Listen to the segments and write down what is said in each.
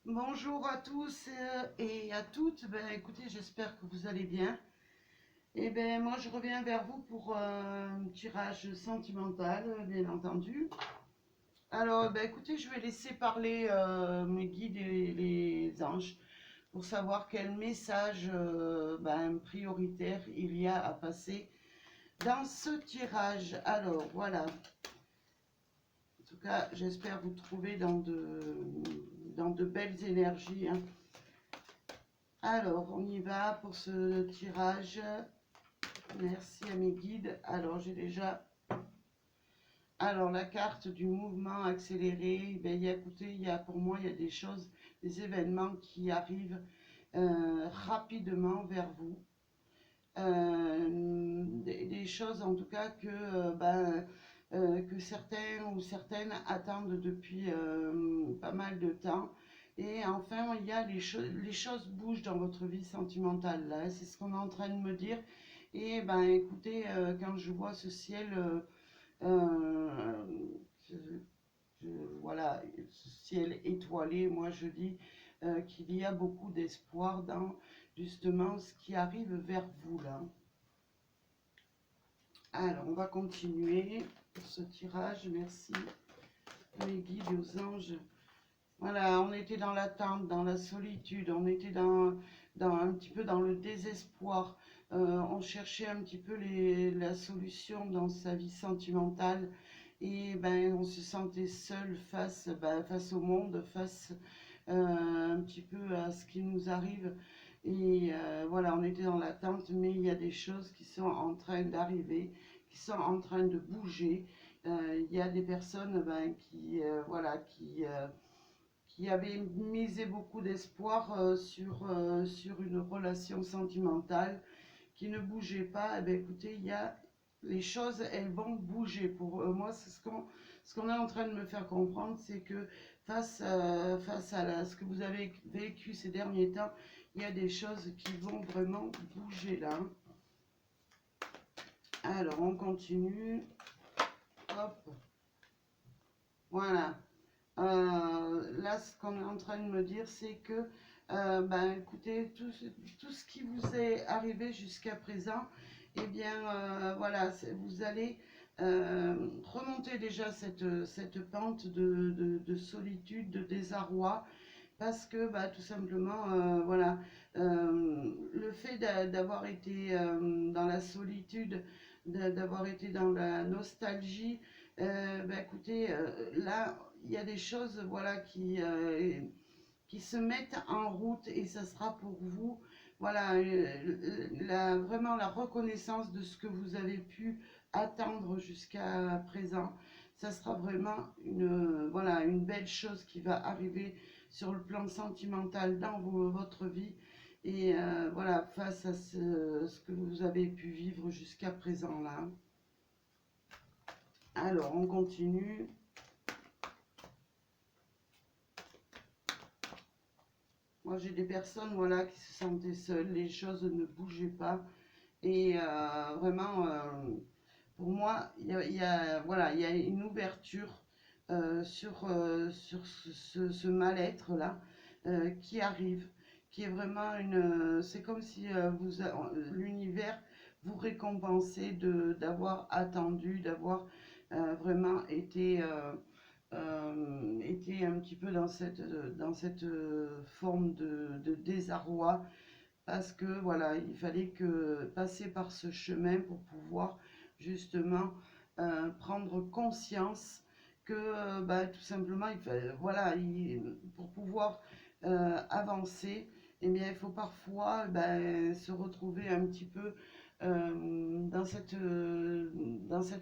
Bonjour à tous et à toutes. Écoutez, j'espère que vous allez bien. Moi, je reviens vers vous pour un tirage sentimental, bien entendu. Alors, écoutez, je vais laisser parler mes guides et les anges pour savoir quel message prioritaire il y a à passer dans ce tirage. Alors, voilà. En tout cas, j'espère vous trouver dans de belles énergies, hein. Alors, on y va pour ce tirage. Merci à mes guides. Alors, j'ai déjà... Alors, la carte du mouvement accéléré. Écoutez, pour moi, il y a des choses, des événements qui arrivent rapidement vers vous. Des choses, en tout cas, que certains ou certaines attendent depuis pas mal de temps. Et enfin, il y a les choses bougent dans votre vie sentimentale, là, c'est ce qu'on est en train de me dire. Et écoutez, quand je vois ce ciel, je- voilà, ce ciel étoilé, moi je dis qu'il y a beaucoup d'espoir dans justement ce qui arrive vers vous là. Alors, on va continuer pour ce tirage. Merci mes guides et aux anges. Voilà, on était dans l'attente, dans la solitude, on était un petit peu dans le désespoir. On cherchait un petit peu la solution dans sa vie sentimentale. Et on se sentait seul face au monde, face un petit peu à ce qui nous arrive. Et voilà, on était dans l'attente, mais il y a des choses qui sont en train d'arriver, qui sont en train de bouger. Il y a des personnes qui avaient misé beaucoup d'espoir sur une relation sentimentale qui ne bougeait pas. Écoutez, les choses, elles vont bouger. Pour moi, c'est ce qu'on est en train de me faire comprendre, c'est que face à ce que vous avez vécu ces derniers temps, il y a des choses qui vont vraiment bouger là. Alors, on continue. Hop. Voilà. Là, ce qu'on est en train de me dire, c'est que, écoutez, tout ce qui vous est arrivé jusqu'à présent, voilà, vous allez remonter déjà cette pente de solitude, de désarroi, parce que, tout simplement, voilà, le fait d'avoir été dans la solitude, d'avoir été dans la nostalgie, écoutez, là, il y a des choses, voilà, qui se mettent en route et ça sera pour vous, voilà, vraiment la reconnaissance de ce que vous avez pu attendre jusqu'à présent. Ça sera vraiment voilà, une belle chose qui va arriver sur le plan sentimental dans votre vie. Et voilà, face à ce que vous avez pu vivre jusqu'à présent là. Alors, on continue. Moi, j'ai des personnes, voilà, qui se sentaient seules, les choses ne bougeaient pas. Et vraiment, pour moi, voilà, il y a une ouverture sur ce mal-être-là qui arrive, qui est vraiment c'est comme si l'univers vous récompensait d'avoir attendu, d'avoir vraiment été un petit peu dans cette forme de désarroi, parce que voilà, il fallait que passer par ce chemin pour pouvoir justement prendre conscience que tout simplement, voilà, pour pouvoir avancer, eh bien, il faut parfois se retrouver un petit peu dans cette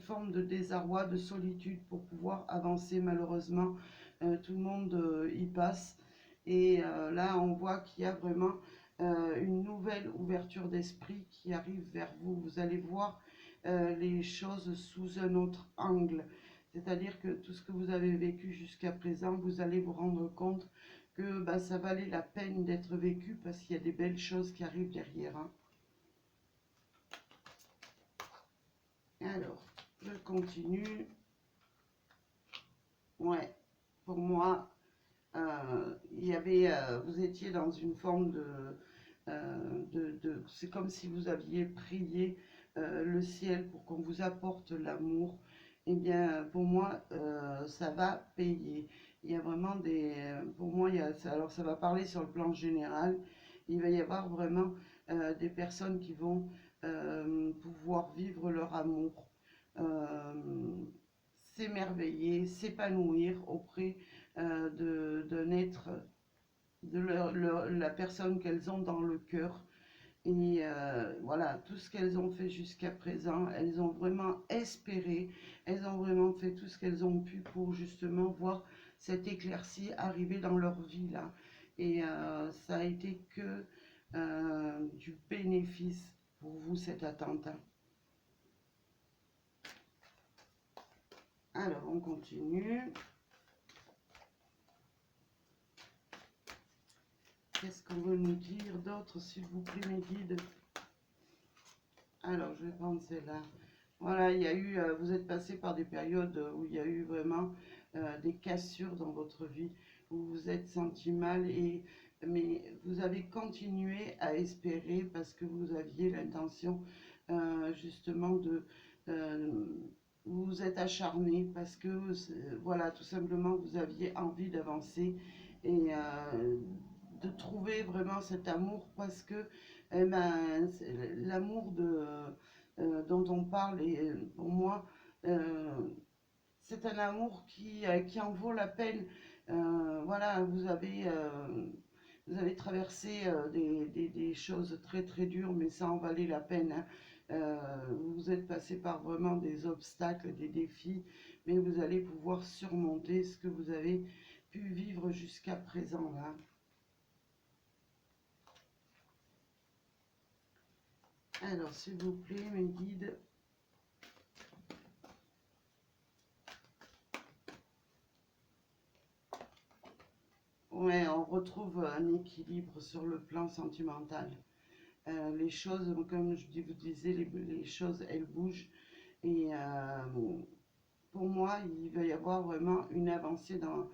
forme de désarroi, de solitude pour pouvoir avancer. Malheureusement, tout le monde y passe. Et là, on voit qu'il y a vraiment une nouvelle ouverture d'esprit qui arrive vers vous. Vous allez voir les choses sous un autre angle. C'est-à-dire que tout ce que vous avez vécu jusqu'à présent, vous allez vous rendre compte que ça valait la peine d'être vécu parce qu'il y a des belles choses qui arrivent derrière, hein. Alors, je continue. Ouais, pour moi, il y avait, vous étiez dans une forme c'est comme si vous aviez prié le ciel pour qu'on vous apporte l'amour. Eh bien, pour moi, ça va payer. Il y a vraiment pour moi, alors ça va parler sur le plan général. Il va y avoir vraiment des personnes qui vont pouvoir vivre leur amour, s'émerveiller, s'épanouir auprès d'un être, de la personne qu'elles ont dans le cœur. Et voilà, tout ce qu'elles ont fait jusqu'à présent, elles ont vraiment espéré, elles ont vraiment fait tout ce qu'elles ont pu pour justement voir cette éclaircie arriver dans leur vie là. Et ça a été que du bénéfice pour vous cette attente. Alors on continue. Qu'est-ce qu'on veut nous dire d'autre, s'il vous plaît, mes guides? Alors, je vais prendre celle-là. Voilà, il y a eu, vous êtes passé par des périodes où il y a eu vraiment des cassures dans votre vie, où vous vous êtes senti mal, mais vous avez continué à espérer parce que vous aviez l'intention justement euh, vous vous êtes acharné parce que, voilà, tout simplement, vous aviez envie d'avancer et de trouver vraiment cet amour parce que eh ben, l'amour dont on parle, et pour moi, euh, c'est un amour qui en vaut la peine. Voilà, vous avez traversé des choses très très dures, mais ça en valait la peine, hein. Vous êtes passé par vraiment des obstacles, des défis, mais vous allez pouvoir surmonter ce que vous avez pu vivre jusqu'à présent là. Alors, s'il vous plaît, mes guides. Ouais, on retrouve un équilibre sur le plan sentimental. Les choses, comme vous disais, les choses, elles bougent. Et pour moi, il va y avoir vraiment une avancée dans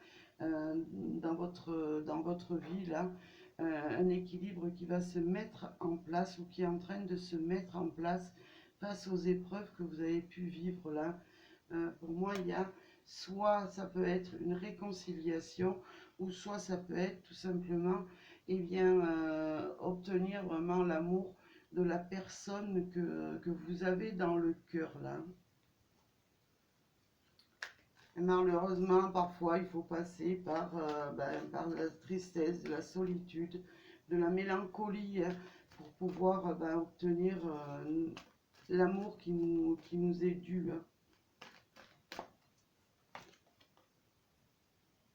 votre vie, là. Un équilibre qui va se mettre en place ou qui est en train de se mettre en place face aux épreuves que vous avez pu vivre là. Pour moi, il y a soit ça peut être une réconciliation, ou soit ça peut être tout simplement, eh bien, obtenir vraiment l'amour de la personne que vous avez dans le cœur là. Et malheureusement, parfois, il faut passer par la tristesse, de la solitude, de la mélancolie, hein, pour pouvoir obtenir l'amour qui nous est dû, hein.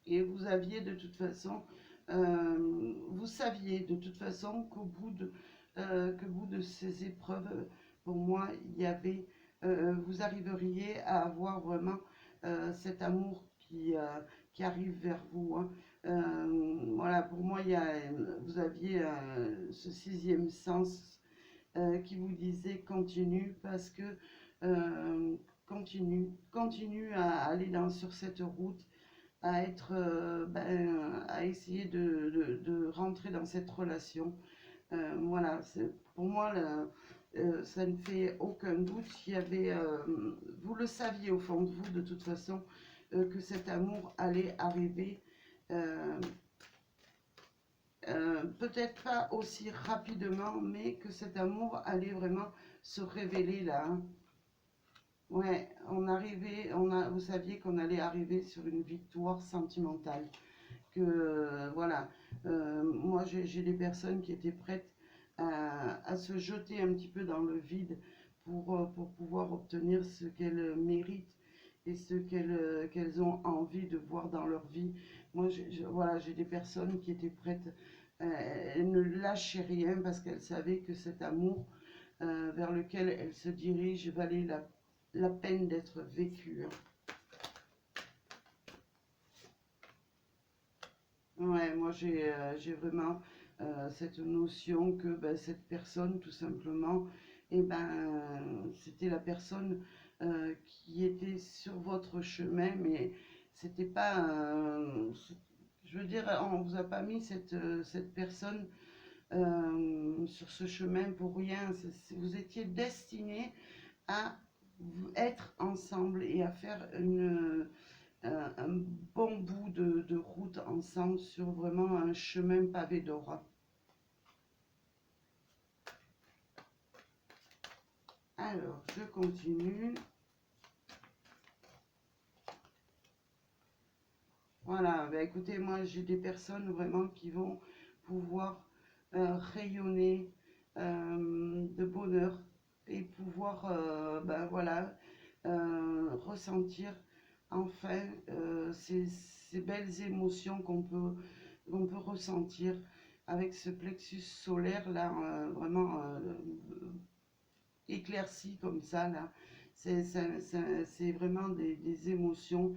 Et vous aviez de toute façon, vous saviez de toute façon qu'au bout de ces épreuves, pour moi, il y avait, vous arriveriez à avoir vraiment cet amour qui arrive vers vous, hein. Voilà, pour moi, vous aviez ce sixième sens qui vous disait continue parce que continue à aller sur cette route, à être, à essayer de rentrer dans cette relation. Voilà, pour moi, ça ne fait aucun doute. Vous le saviez au fond de vous, de toute façon, que cet amour allait arriver. Euh, Peut-être pas aussi rapidement, mais que cet amour allait vraiment se révéler là, hein. Ouais, vous saviez qu'on allait arriver sur une victoire sentimentale. Que voilà, moi j'ai des personnes qui étaient prêtes à se jeter un petit peu dans le vide pour pouvoir obtenir ce qu'elles méritent et ce qu'elles ont envie de voir dans leur vie. Moi, voilà, j'ai des personnes qui étaient prêtes, elles ne lâchaient rien parce qu'elles savaient que cet amour vers lequel elles se dirigent valait la peine d'être vécu, hein. Ouais, moi j'ai vraiment cette notion que cette personne, tout simplement, et c'était la personne qui était sur votre chemin, mais c'était pas, je veux dire, on vous a pas mis cette personne sur ce chemin pour rien. Vous étiez destinés à être ensemble et à faire un bon bout de route ensemble sur vraiment un chemin pavé d'or. Alors, je continue. Voilà, bah écoutez, moi j'ai des personnes vraiment qui vont pouvoir rayonner de bonheur et pouvoir ben voilà, ressentir enfin ces belles émotions qu'on peut ressentir avec ce plexus solaire là, vraiment éclairci comme ça là. C'est vraiment des émotions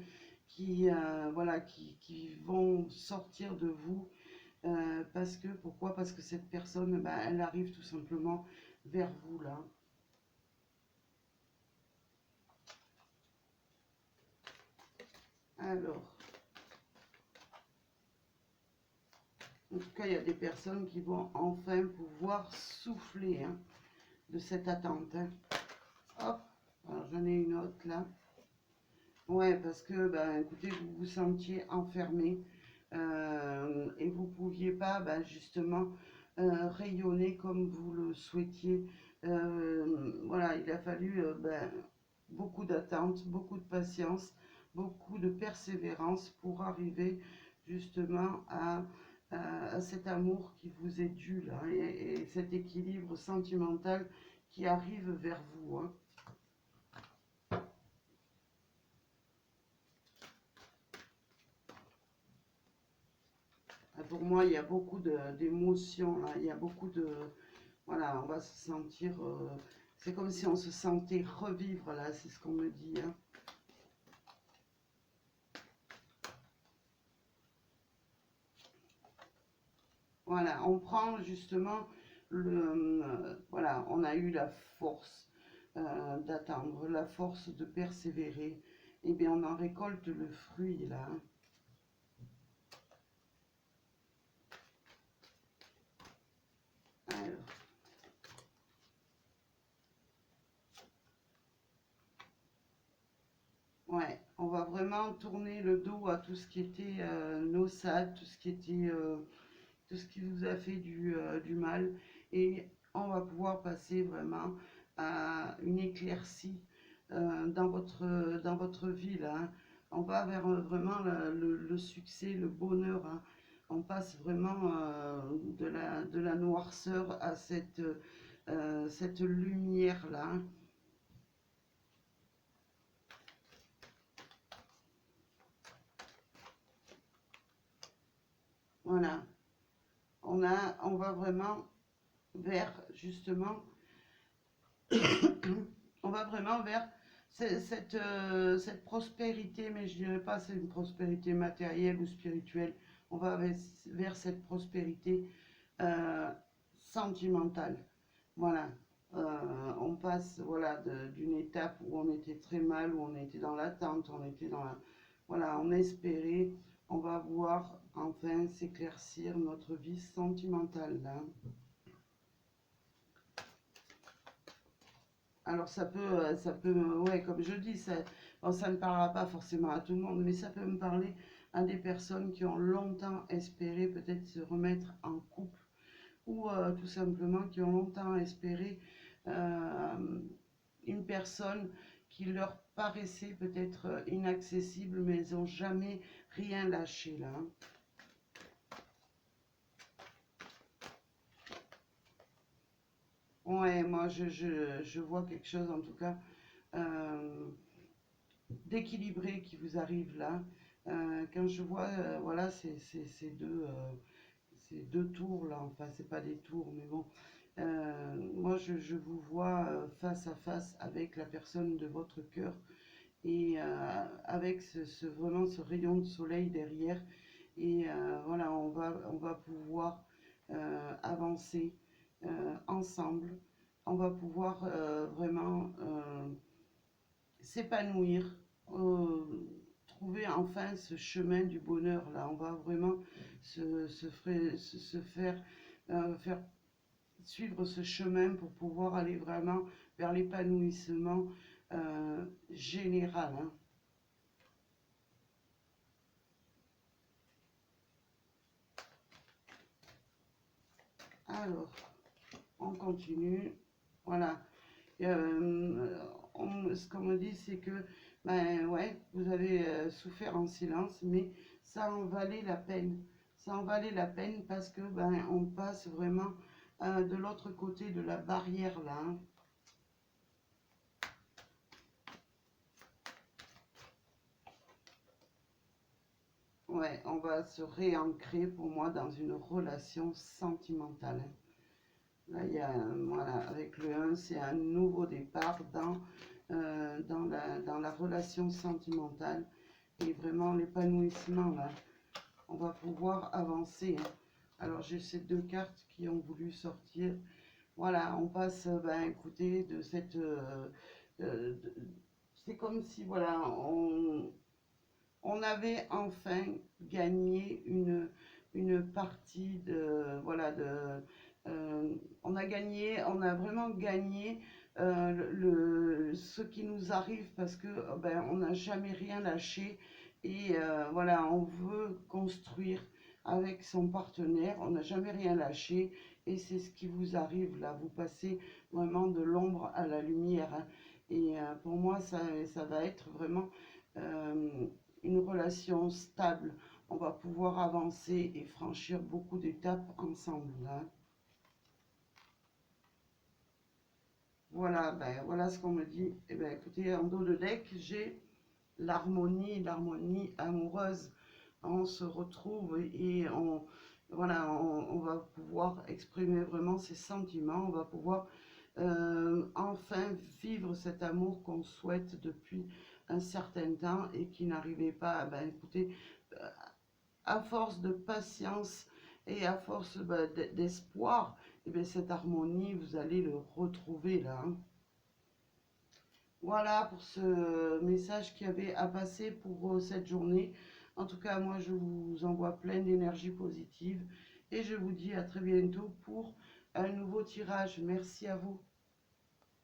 qui, voilà, qui vont sortir de vous. Parce que, pourquoi? Parce que cette personne, bah, elle arrive tout simplement vers vous là. Alors, en tout cas, il y a des personnes qui vont enfin pouvoir souffler hein, de cette attente. Hein. Hop, alors j'en ai une autre là. Ouais, parce que, bah, écoutez, vous vous sentiez enfermé et vous ne pouviez pas, bah, justement, rayonner comme vous le souhaitiez. Voilà, il a fallu bah, beaucoup d'attente, beaucoup de patience, beaucoup de persévérance pour arriver justement à cet amour qui vous est dû là et cet équilibre sentimental qui arrive vers vous. Hein. Pour moi, il y a beaucoup d'émotions, là. Il y a beaucoup de... Voilà, on va se sentir... c'est comme si on se sentait revivre, là, c'est ce qu'on me dit. Hein. Voilà, on prend justement voilà, on a eu la force d'attendre, la force de persévérer. Et bien, on en récolte le fruit, là. Hein. Alors, ouais, on va vraiment tourner le dos à tout ce qui était maussade, tout ce qui était, tout ce qui vous a fait du mal. Et on va pouvoir passer vraiment à une éclaircie dans votre vie là. Hein. On va vers vraiment le succès, le bonheur. Hein. On passe vraiment de la noirceur à cette lumière là. Hein. Voilà. On va vraiment vers justement, on va vraiment vers cette prospérité, mais je dirais pas c'est une prospérité matérielle ou spirituelle. On va vers cette prospérité euh, sentimentale. Voilà. On passe voilà, d'une étape où on était très mal, où on était dans l'attente, on était dans la... Voilà, on espérait, on va voir enfin s'éclaircir notre vie sentimentale là. Alors ça peut, ouais, comme je dis, bon, ça ne parlera pas forcément à tout le monde, mais ça peut me parler à des personnes qui ont longtemps espéré peut-être se remettre en couple ou tout simplement qui ont longtemps espéré euh, une personne qui leur paraissait peut-être inaccessible, mais ils n'ont jamais rien lâché là. Hein. Ouais, moi je vois quelque chose en tout cas. Euh, d'équilibré qui vous arrive là. Quand je vois, voilà, ces deux tours là, enfin, c'est pas des tours, mais bon, moi je vous vois face à face avec la personne de votre cœur et avec vraiment ce rayon de soleil derrière. Et voilà, on va pouvoir avancer ensemble. On va pouvoir vraiment s'épanouir, trouver enfin ce chemin du bonheur. Là, on va vraiment se faire, faire suivre ce chemin pour pouvoir aller vraiment vers l'épanouissement général. Hein. Alors, on continue. Voilà. Ce qu'on me dit, c'est que, ben ouais, vous avez souffert en silence, mais ça en valait la peine. Ça en valait la peine parce que, ben, on passe vraiment de l'autre côté de la barrière là. Hein. Ouais, on va se réancrer pour moi dans une relation sentimentale. Hein. Là, il y a, voilà, avec le 1, c'est un nouveau départ dans la relation sentimentale et vraiment l'épanouissement. Là, on va pouvoir avancer. Hein. Alors, j'ai ces deux cartes qui ont voulu sortir. Voilà, on passe, ben, écoutez, de cette... c'est comme si, voilà, on avait enfin gagné une partie de, voilà, on a gagné, on a vraiment gagné ce qui nous arrive parce que ben, on n'a jamais rien lâché et voilà, on veut construire avec son partenaire, on n'a jamais rien lâché et c'est ce qui vous arrive là, vous passez vraiment de l'ombre à la lumière. Hein. Et pour moi, ça va être vraiment une relation stable. On va pouvoir avancer et franchir beaucoup d'étapes ensemble. Hein. Voilà, ben, voilà ce qu'on me dit. Eh ben, écoutez, en dos de deck, j'ai l'harmonie amoureuse. On se retrouve et voilà, on va pouvoir exprimer vraiment ses sentiments. On va pouvoir enfin vivre cet amour qu'on souhaite depuis un certain temps et qui n'arrivait pas. Ben, écoutez, euh, à force de patience et à force ben, d'espoir, et bien, cette harmonie, vous allez le retrouver là. Hein. Voilà pour ce message qu'il y avait à passer pour cette journée. En tout cas, moi, je vous envoie plein d'énergie positive et je vous dis à très bientôt pour un nouveau tirage. Merci à vous.